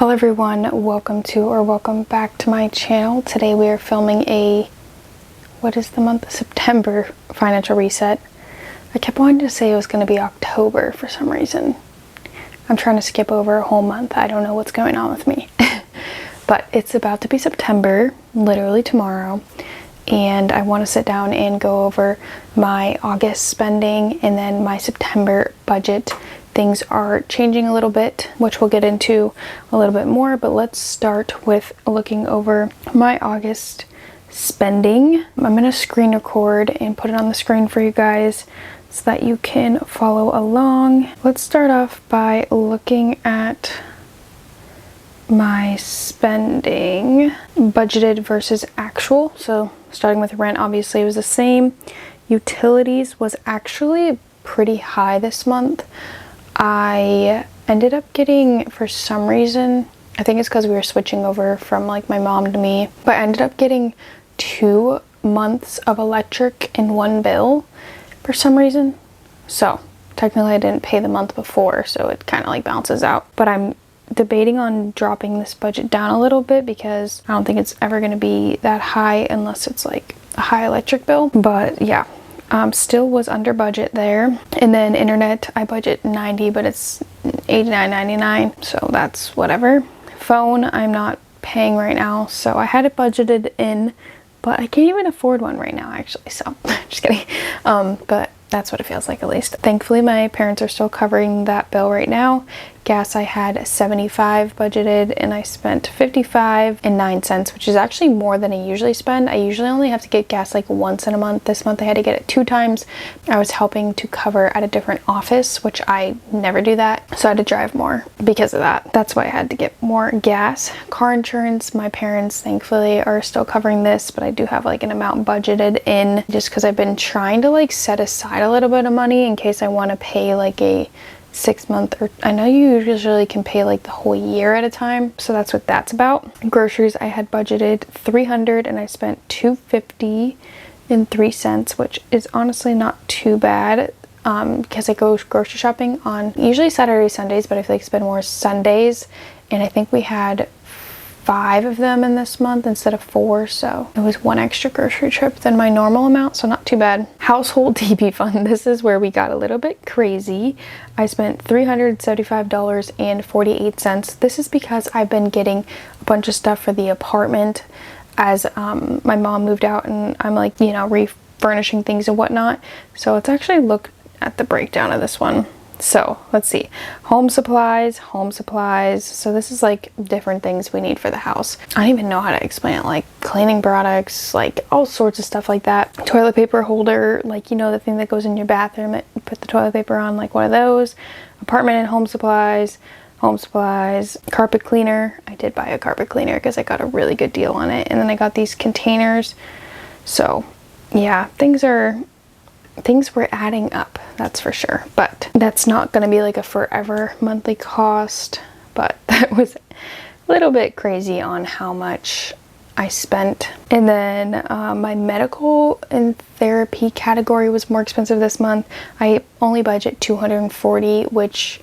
Hello everyone, welcome back to my channel. Today we are filming a, what is the month? September financial reset. I kept wanting to say it was going to be October for some reason. I'm trying to skip over a whole month. I don't know what's going on with me. But it's about to be September, literally tomorrow. And I want to sit down and go over my August spending and then my September budget. Things are changing a little bit, which we'll get into a little bit more, but let's start with looking over my August spending. I'm going to screen record and put it on the screen for you guys so that you can follow along. Let's start off by looking at my spending, budgeted versus actual. So starting with rent, obviously it was the same. Utilities was actually pretty high this month. I ended up getting, for some reason, I think it's because we were switching over from like my mom to me, but I ended up getting 2 months of electric in one bill for some reason. So technically I didn't pay the month before, so it kind of like balances out. But I'm debating on dropping this budget down a little bit because I don't think it's ever going to be that high unless it's like a high electric bill. But yeah. Still was under budget there. And then internet, I budget 90, but it's $89.99, so that's whatever. Phone, I'm not paying right now, so I had it budgeted in, but I can't even afford one right now actually, so just kidding. But that's what it feels like, at least. Thankfully my parents are still covering that bill right now. Gas, I had $75 budgeted and I spent $55.09, which is actually more than I usually spend. I usually only have to get gas like once in a month. This month I had to get it 2 times. I was helping to cover at a different office, which I never do that, so I had to drive more because of that. That's why I had to get more gas. Car insurance, my parents thankfully are still covering this, but I do have like an amount budgeted in just because I've been trying to like set aside a little bit of money in case I want to pay like a 6-month, or I know you usually can pay like the whole year at a time, so that's what that's about. Groceries, I had budgeted $300 and I spent $2.50, which is honestly not too bad because I go grocery shopping on usually Saturdays, Sundays, but I feel like I spend more Sundays, and I think we had 5 of them in this month instead of 4, so it was 1 extra grocery trip than my normal amount, so not too bad. Household TP fund, this is where we got a little bit crazy. I spent $375.48. This is because I've been getting a bunch of stuff for the apartment as my mom moved out, and I'm like, you know, refurnishing things and whatnot. So let's actually look at the breakdown of this one. So let's see, home supplies. So this is like different things we need for the house. I don't even know how to explain it, like cleaning products, like all sorts of stuff like that. Toilet paper holder, like, you know, the thing that goes in your bathroom that you put the toilet paper on, like one of those. Apartment and home supplies, carpet cleaner. I did buy a carpet cleaner because I got a really good deal on it. And then I got these containers. So yeah, things were adding up, that's for sure. But that's not going to be like a forever monthly cost, but that was a little bit crazy on how much I spent. And then my medical and therapy category was more expensive this month. I only budget $240, which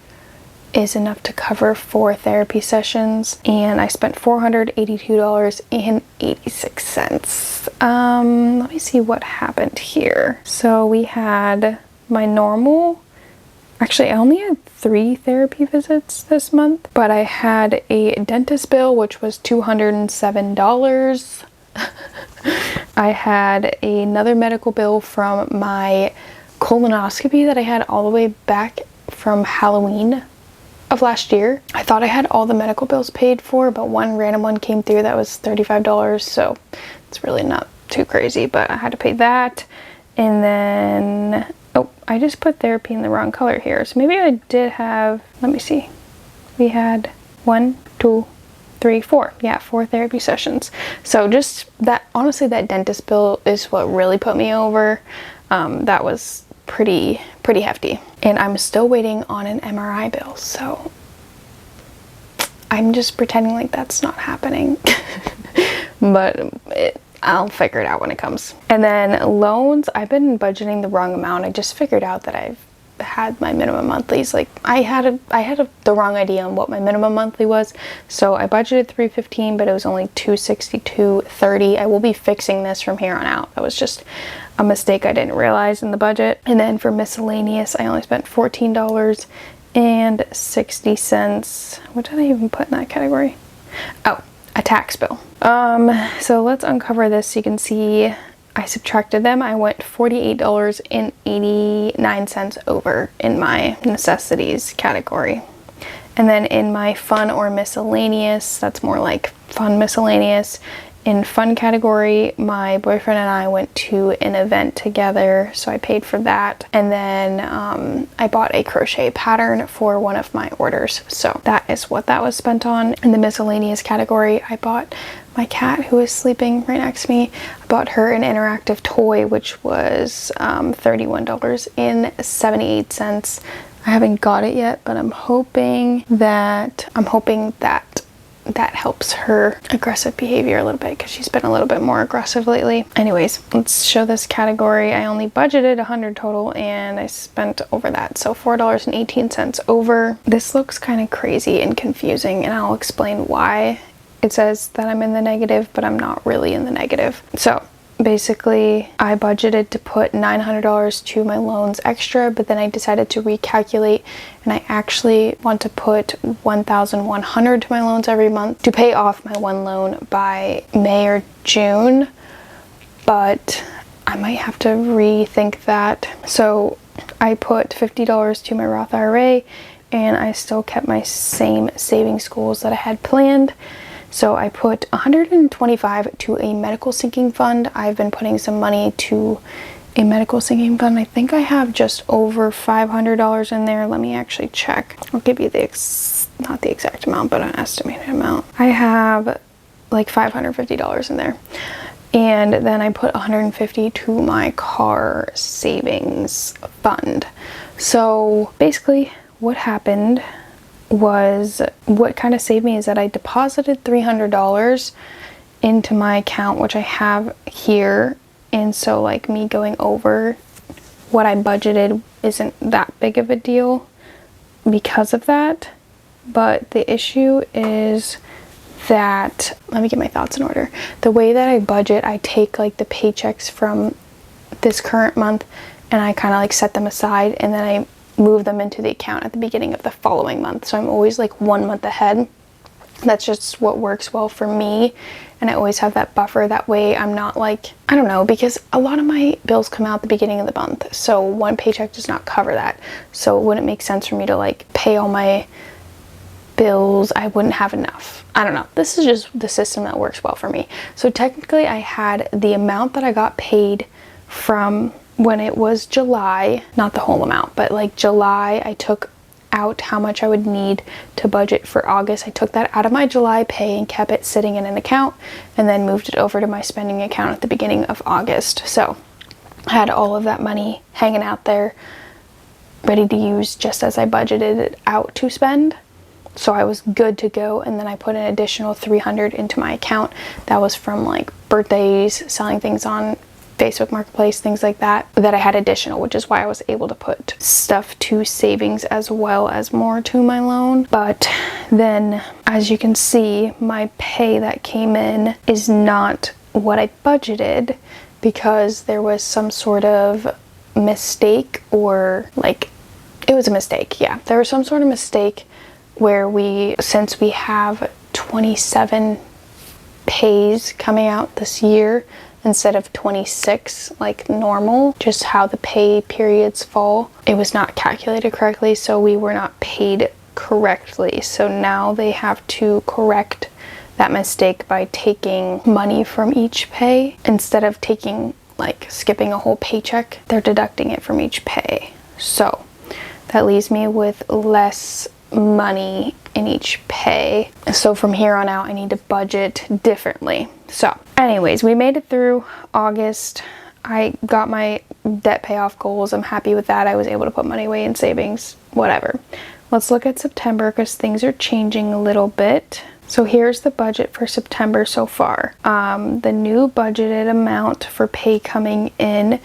is enough to cover 4 therapy sessions, and I spent $482.86. Let me see what happened here. So we had my normal, actually I only had 3 therapy visits this month, but I had a dentist bill which was $207. I had another medical bill from my colonoscopy that I had all the way back from Halloween of last year. I thought I had all the medical bills paid for, but one random one came through that was $35, so it's really not too crazy, but I had to pay that. And then, oh, I just put therapy in the wrong color here, so maybe I did have, let me see, we had 1, 2, 3, 4, yeah, 4 therapy sessions. So just that, honestly, that dentist bill is what really put me over. That was pretty hefty, and I'm still waiting on an MRI bill, so I'm just pretending like that's not happening. But I'll figure it out when it comes. And then loans, I've been budgeting the wrong amount. I just figured out that I've had my minimum monthlies. Like I had the wrong idea on what my minimum monthly was. So I budgeted $315, but it was only $262.30. I will be fixing this from here on out. That was just a mistake I didn't realize in the budget. And then for miscellaneous, I only spent $14.60. What did I even put in that category? Oh, a tax bill. So let's uncover this so you can see I subtracted them. I went $48.89 over in my necessities category. And then in my fun or miscellaneous, that's more like fun miscellaneous, in fun category, my boyfriend and I went to an event together, so I paid for that. And then I bought a crochet pattern for one of my orders. So that is what that was spent on. In the miscellaneous category, I bought my cat, who is sleeping right next to me. I bought her an interactive toy, which was $31.78. I haven't got it yet, but I'm hoping that that helps her aggressive behavior a little bit, because she's been a little bit more aggressive lately. Anyways, let's show this category. I only budgeted $100 total and I spent over that, so $4.18 over. This looks kind of crazy and confusing, and I'll explain why it says that I'm in the negative, but I'm not really in the negative. So basically, I budgeted to put $900 to my loans extra, but then I decided to recalculate, and I actually want to put $1,100 to my loans every month to pay off my one loan by May or June, but I might have to rethink that. So I put $50 to my Roth IRA, and I still kept my same savings goals that I had planned. So I put $125 to a medical sinking fund. I've been putting some money to a medical sinking fund. I think I have just over $500 in there. Let me actually check. I'll give you not the exact amount, but an estimated amount. I have like $550 in there. And then I put $150 to my car savings fund. So basically what happened was, what kind of saved me is that I deposited $300 into my account, which I have here, and so like me going over what I budgeted isn't that big of a deal because of that. But the issue is that, let me get my thoughts in order. The way that I budget, I take like the paychecks from this current month and I kind of like set them aside, and then I move them into the account at the beginning of the following month. So I'm always like 1 month ahead. That's just what works well for me, and I always have that buffer. That way I'm not like, I don't know, because a lot of my bills come out at the beginning of the month, so one paycheck does not cover that. So it wouldn't make sense for me to like pay all my bills. I wouldn't have enough. I don't know. This is just the system that works well for me. So technically I had the amount that I got paid from when it was July, not the whole amount, but like July, I took out how much I would need to budget for August. I took that out of my July pay and kept it sitting in an account, and then moved it over to my spending account at the beginning of August. So I had all of that money hanging out there ready to use just as I budgeted it out to spend. So I was good to go. And then I put an additional $300 into my account. That was from like birthdays, selling things on Facebook Marketplace, things like that I had additional, which is why I was able to put stuff to savings as well as more to my loan. But then, as you can see, my pay that came in is not what I budgeted, because there was some sort of mistake, or like, it was a mistake. Yeah, there was some sort of mistake where since we have 27 pays coming out this year, instead of 26 like normal, just how the pay periods fall, it was not calculated correctly, so we were not paid correctly. So now they have to correct that mistake by taking money from each pay. Instead of skipping a whole paycheck, they're deducting it from each pay. So that leaves me with less money in each pay. So from here on out, I need to budget differently. So anyways, we made it through August. I got my debt payoff goals. I'm happy with that. I was able to put money away in savings, whatever. Let's look at September, because things are changing a little bit. So here's the budget for September so far. The new budgeted amount for pay coming in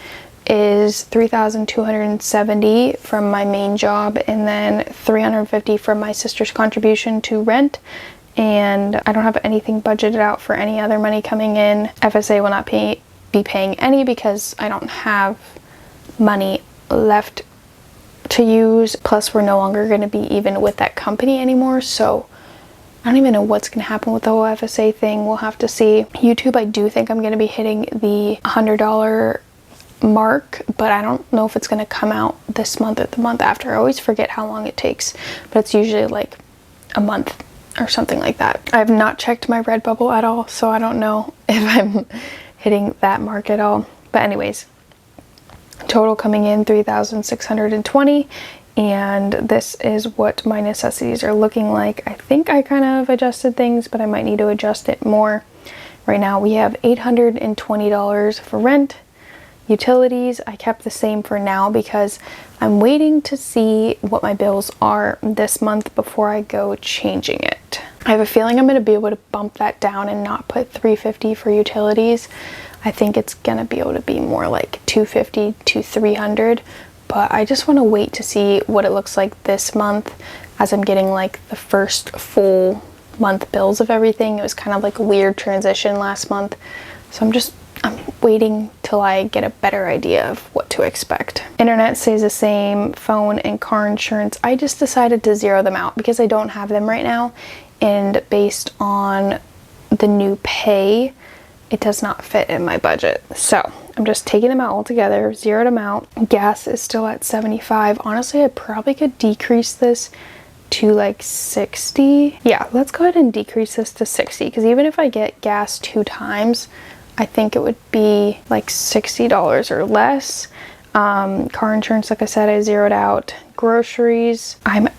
is $3,270 from my main job, and then $350 from my sister's contribution to rent. And I don't have anything budgeted out for any other money coming in. FSA will not be paying any because I don't have money left to use. Plus, we're no longer going to be even with that company anymore, so I don't even know what's going to happen with the whole FSA thing. We'll have to see. YouTube, I do think I'm going to be hitting the $100 mark, but I don't know if it's going to come out this month or the month after. I always forget how long it takes, but it's usually like a month or something like that. I have not checked my Redbubble at all, so I don't know if I'm hitting that mark at all. But anyways, total coming in $3,620, and this is what my necessities are looking like. I think I kind of adjusted things, but I might need to adjust it more. Right now we have $820 for rent. Utilities I kept the same for now because I'm waiting to see what my bills are this month before I go changing it. I have a feeling I'm going to be able to bump that down and not put $350 for utilities. I think it's going to be able to be more like $250 to $300, but I just want to wait to see what it looks like this month as I'm getting like the first full month bills of everything. It was kind of like a weird transition last month, so I'm waiting till I get a better idea of what to expect. Internet stays the same, phone and car insurance. I just decided to zero them out because I don't have them right now, and based on the new pay, it does not fit in my budget. So I'm just taking them out altogether, zeroed them out. Gas is still at 75. Honestly, I probably could decrease this to like 60. Yeah, let's go ahead and decrease this to 60 because even if I get gas 2 times, I think it would be like $60 or less. Car insurance, like I said, I zeroed out. Groceries, I'm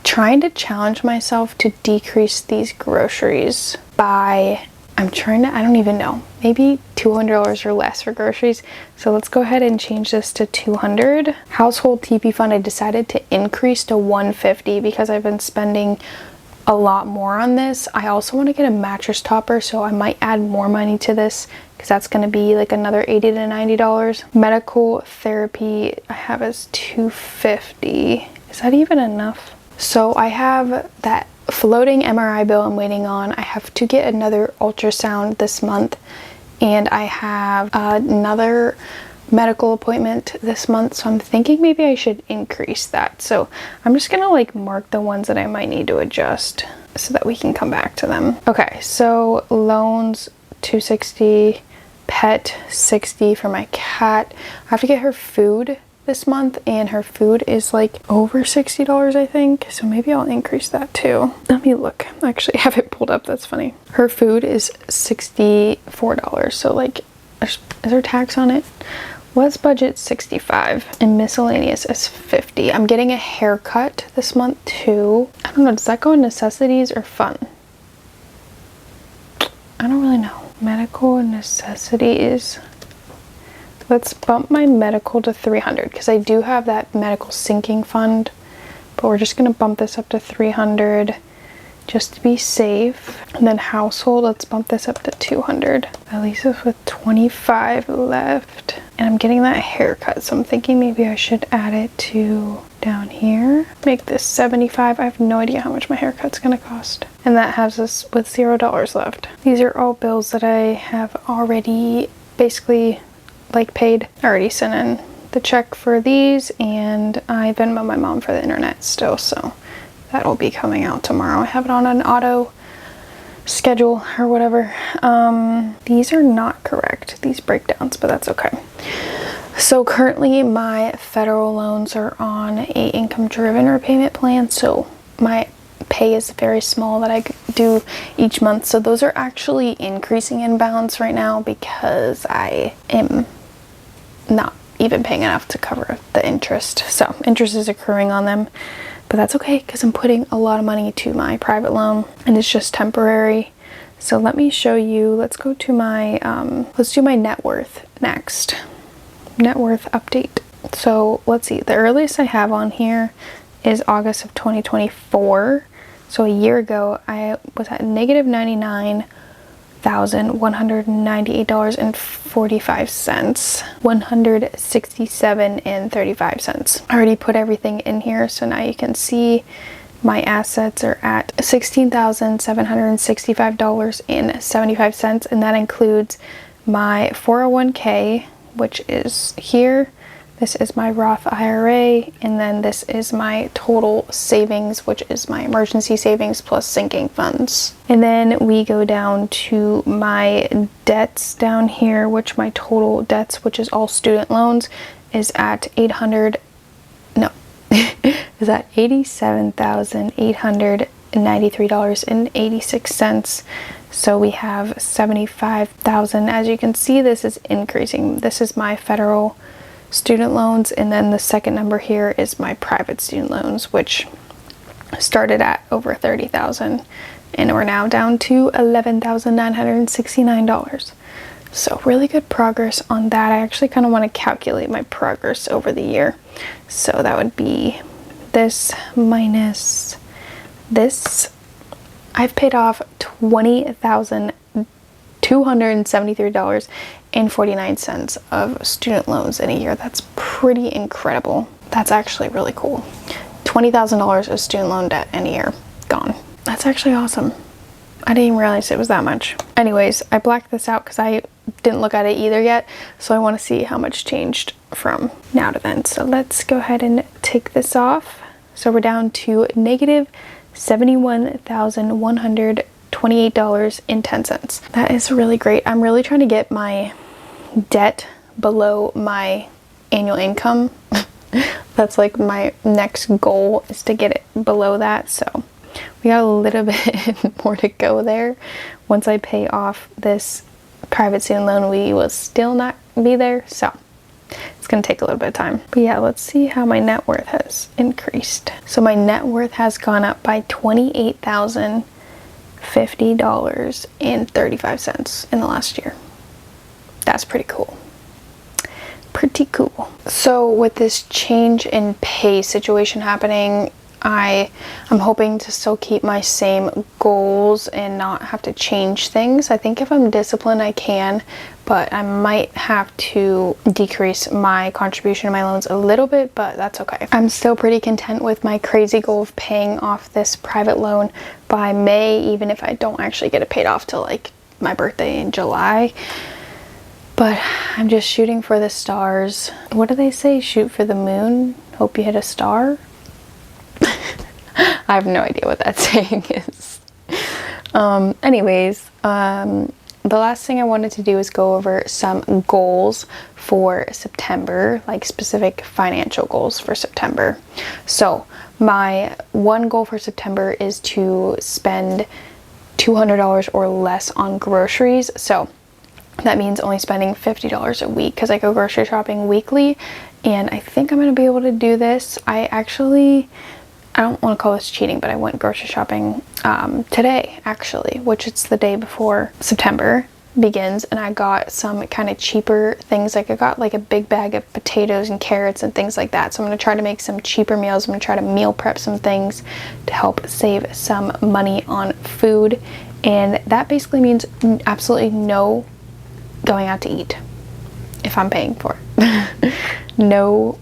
trying to challenge myself to decrease these groceries by, I don't even know, maybe $200 or less for groceries. So let's go ahead and change this to $200. Household TP fund, I decided to increase to $150 because I've been spending a lot more on this. I also want to get a mattress topper, so I might add more money to this because that's going to be like another $80 to $90. Medical therapy I have as $250. Is that even enough? So I have that floating MRI bill I'm waiting on. I have to get another ultrasound this month, and I have another medical appointment this month, so I'm thinking maybe I should increase that. So I'm just gonna like mark the ones that I might need to adjust so that we can come back to them. Okay, so loans $260, pet $60 for my cat. I have to get her food this month, and her food is like over $60, I think, so maybe I'll increase that too. Let me look. I actually have it pulled up. That's funny. Her food is $64, so like, is there tax on it? Was budget $65, and miscellaneous is $50. I'm getting a haircut this month too. I don't know, does that go in necessities or fun? I don't really know. Medical and necessities. Let's bump my medical to $300 because I do have that medical sinking fund, but we're just gonna bump this up to $300 just to be safe. And then household, let's bump this up to $200. At least it's with 25 left. And I'm getting that haircut, so I'm thinking maybe I should add it to down here. Make this $75. I have no idea how much my haircut's gonna cost. And that has us with $0 left. These are all bills that I have already basically like paid. I already sent in the check for these, and I Venmo my mom for the internet still, so that'll be coming out tomorrow. I have it on an auto schedule or whatever. These are not correct, these breakdowns, but that's okay. So currently my federal loans are on a income driven repayment plan, so my pay is very small that I do each month, so those are actually increasing in balance right now because I am not even paying enough to cover the interest. So interest is accruing on them, but that's okay because I'm putting a lot of money to my private loan and it's just temporary. So let me show you. Let's go to my let's do my net worth next. Net worth update. So let's see, the earliest I have on here is August of 2024. So a year ago I was at -99, $1,198.45, $167.35. I already put everything in here, so now you can see my assets are at $16,765.75, and that includes my 401k, which is here. This is my Roth IRA, and then this is my total savings, which is my emergency savings plus sinking funds. And then we go down to my debts down here, which my total debts, which is all student loans, is at is at $87,893.86. So we have $75,000. As you can see, this is increasing. This is my federal student loans, and then the second number here is my private student loans, which started at over $30,000, and we're now down to $11,969. So really good progress on that. I actually kind of want to calculate my progress over the year. So that would be this minus this. I've paid off $20,273.49 of student loans in a year. That's pretty incredible. That's actually really cool. $20,000 of student loan debt in a year gone. That's actually awesome. I didn't even realize it was that much. Anyways, I blacked this out because I didn't look at it either yet, so I want to see how much changed from now to then. So let's go ahead and take this off. So we're down to negative $71,128.10. That is really great. I'm really trying to get my debt below my annual income. That's like my next goal, is to get it below that. So we got a little bit more to go there. Once I pay off this private student loan, we will still not be there. So it's going to take a little bit of time. But yeah, let's see how my net worth has increased. So my net worth has gone up by $28,050.35 in the last year. That's pretty cool. Pretty cool. So with this change in pay situation happening, I'm hoping to still keep my same goals and not have to change things. I think if I'm disciplined, I can, but I might have to decrease my contribution to my loans a little bit, but that's okay. I'm still pretty content with my crazy goal of paying off this private loan by May, even if I don't actually get it paid off till like my birthday in July. But I'm just shooting for the stars. What do they say? Shoot for the moon, hope you hit a star? I have no idea what that saying is. Anyways, the last thing I wanted to do is go over some goals for September, like specific financial goals for September. So my one goal for September is to spend $200 or less on groceries. So that means only spending $50 a week, because I go grocery shopping weekly, and I think I'm going to be able to do this. I don't want to call this cheating, but I went grocery shopping today, actually, which it's the day before September begins, and I got some kind of cheaper things. Like I got like a big bag of potatoes and carrots and things like that. So I'm going to try to make some cheaper meals. I'm going to try to meal prep some things to help save some money on food, and that basically means absolutely no going out to eat if I'm paying for it. No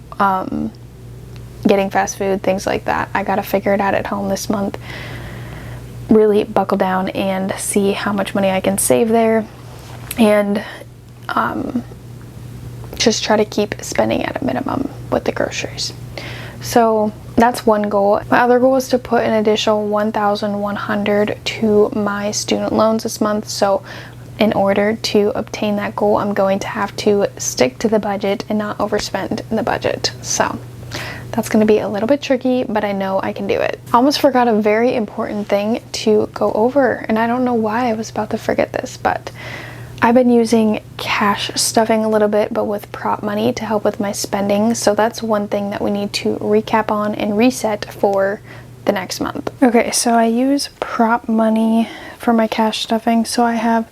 getting fast food, things like that. I gotta figure it out at home this month. Really buckle down and see how much money I can save there, and just try to keep spending at a minimum with the groceries. So that's one goal. My other goal is to put an additional $1,100 to my student loans this month. So in order to obtain that goal, I'm going to have to stick to the budget and not overspend in the budget. So that's going to be a little bit tricky, but I know I can do it. I almost forgot a very important thing to go over, and I don't know why I was about to forget this, but I've been using cash stuffing a little bit, but with prop money to help with my spending. So that's one thing that we need to recap on and reset for the next month. Okay, so I use prop money for my cash stuffing. So I have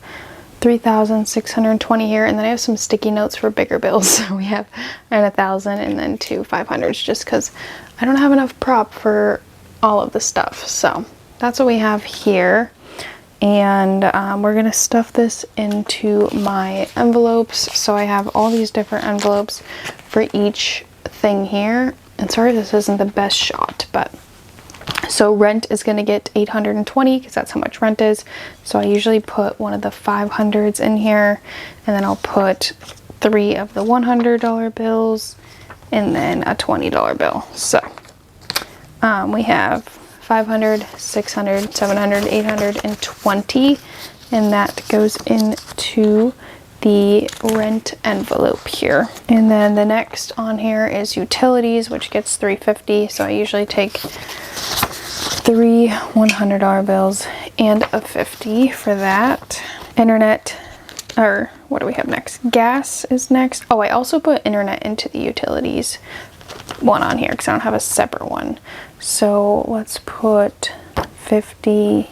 3,620 here, and then I have some sticky notes for bigger bills. So we have 1,000 and then 2 500s, just because I don't have enough prop for all of the stuff. So that's what we have here. And we're gonna stuff this into my envelopes. So I have all these different envelopes for each thing here. And sorry this isn't the best shot, but so rent is gonna get 820 because that's how much rent is. So I usually put one of the 500s in here, and then I'll put 3 of the $100 bills and then a $20 bill. So we have 500, 600, 700, 820, and that goes into the rent envelope here. And then the next on here is utilities, which gets 350. So I usually take 3 $100 bills and a 50 for that. Internet, or what do we have next? Gas is next. Oh, I also put internet into the utilities one on here because I don't have a separate one. So let's put 50,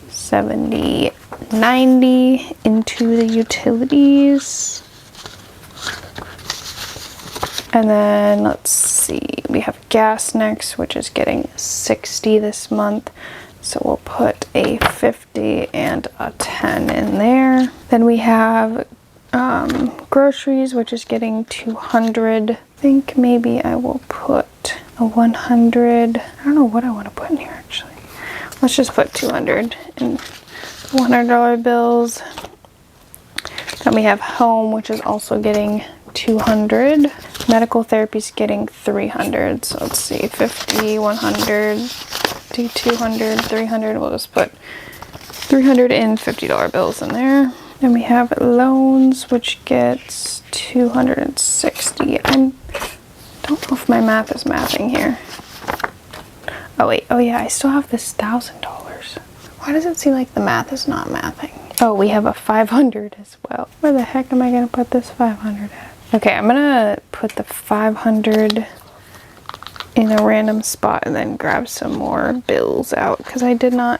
70, 90 into the utilities. And then let's see, we have gas next, which is getting 60 this month. So we'll put a 50 and a 10 in there. Then we have groceries, which is getting 200. I think maybe I will put a 100. I don't know what I want to put in here actually. Let's just put 200 in $100 bills. Then we have home, which is also getting 200. Medical therapy is getting 300. So let's see, 50, 100, do 200, 300. We'll just put $350 bills in there. Then we have loans, which gets 260. I don't know if my math is mathing here. Oh wait, oh yeah, I still have this $1,000. Why does it seem like the math is not mathing? Oh, we have a 500 as well. Where the heck am I gonna put this 500 at? Okay, I'm gonna put the 500 in a random spot and then grab some more bills out because I don't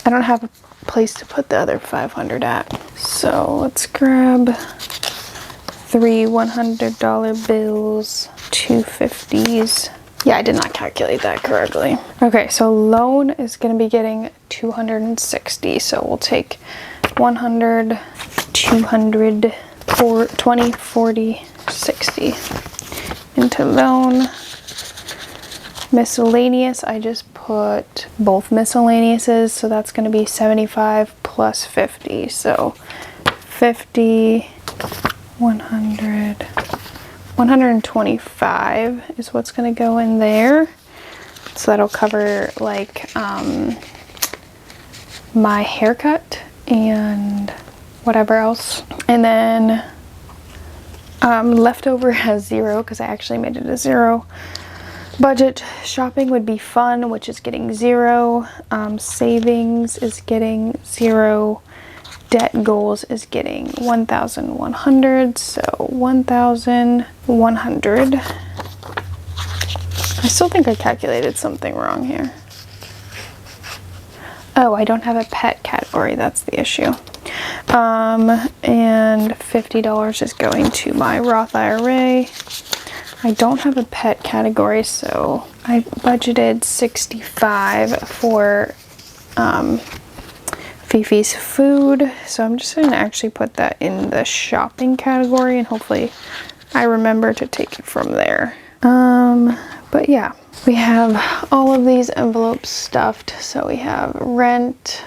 have a place to put the other 500 at. So let's grab 3 $100 bills, 2 50s. Yeah, I did not calculate that correctly. Okay, so loan is gonna be getting 260. So we'll take 100, 200, 20, 40, 60 into loan. Miscellaneous, I just put both miscellaneouses, so that's going to be 75 plus 50. So 50, 100, 125 is what's going to go in there. So that'll cover like my haircut and whatever else. And then leftover has 0 because I actually made it a 0. Budget shopping would be fun, which is getting 0. Savings is getting 0. Debt goals is getting 1,100. So 1,100. I still think I calculated something wrong here. Oh, I don't have a pet category. That's the issue. And $50 is going to my Roth IRA. I don't have a pet category, so I budgeted 65 for Fifi's food. So I'm just going to actually put that in the shopping category, and hopefully I remember to take it from there. But yeah, we have all of these envelopes stuffed. So we have rent,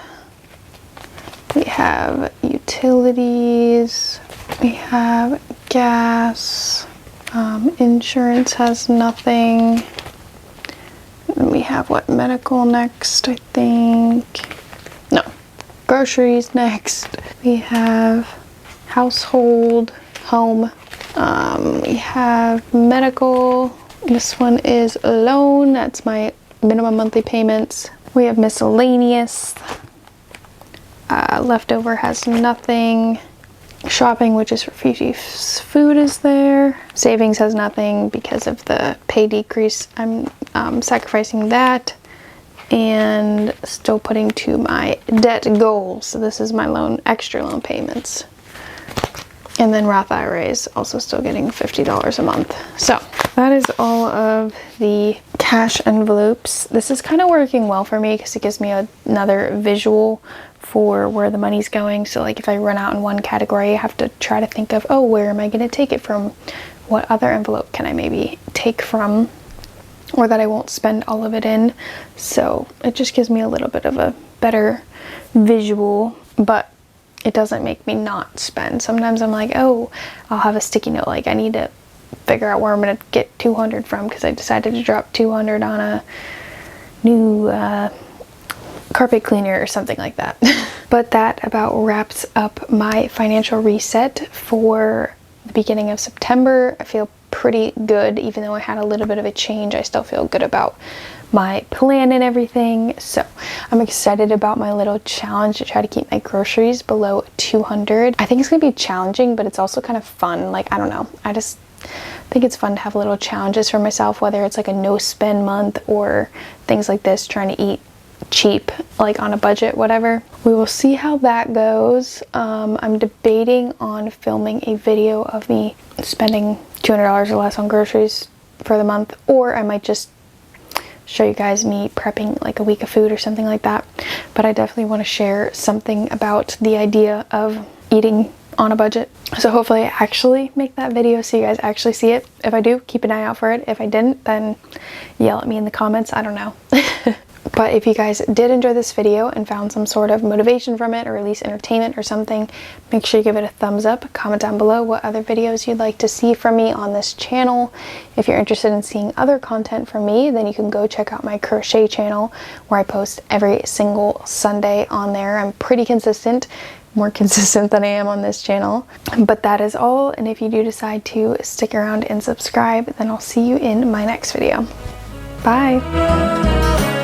we have utilities, we have gas. Insurance has nothing. And we have what, medical next, I think. No, groceries next. We have household, home. We have medical. This one is a loan. That's my minimum monthly payments. We have miscellaneous. Leftover has nothing. Shopping, which is for Fifi's food, is there. Savings has nothing because of the pay decrease. I'm sacrificing that and still putting to my debt goals. So this is my loan, extra loan payments. And then Roth IRA is also still getting $50 a month. So that is all of the cash envelopes. This is kind of working well for me because it gives me another visual for where the money's going. So like if I run out in one category, I have to try to think of, oh, where am I going to take it from? What other envelope can I maybe take from, or that I won't spend all of it in? So it just gives me a little bit of a better visual, but it doesn't make me not spend. Sometimes I'm like, oh, I'll have a sticky note, like I need to figure out where I'm gonna get 200 from because I decided to drop 200 on a new carpet cleaner or something like that. But that about wraps up my financial reset for the beginning of September. I feel pretty good. Even though I had a little bit of a change, I still feel good about my plan and everything. So I'm excited about my little challenge to try to keep my groceries below 200. I think it's gonna be challenging, but it's also kind of fun. Like, I don't know, I just think it's fun to have little challenges for myself, whether it's like a no spend month or things like this, trying to eat cheap, like on a budget, whatever. We will see how that goes. I'm debating on filming a video of me spending $200 or less on groceries for the month, or I might just show you guys me prepping like a week of food or something like that. But I definitely want to share something about the idea of eating on a budget. So hopefully I actually make that video so you guys actually see it. If I do, keep an eye out for it. If I didn't, then yell at me in the comments. I don't know. But if you guys did enjoy this video and found some sort of motivation from it, or at least entertainment or something, make sure you give it a thumbs up. Comment down below what other videos you'd like to see from me on this channel. If you're interested in seeing other content from me, then you can go check out my crochet channel where I post every single Sunday on there. I'm pretty consistent, more consistent than I am on this channel. But that is all, and if you do decide to stick around and subscribe, then I'll see you in my next video. Bye!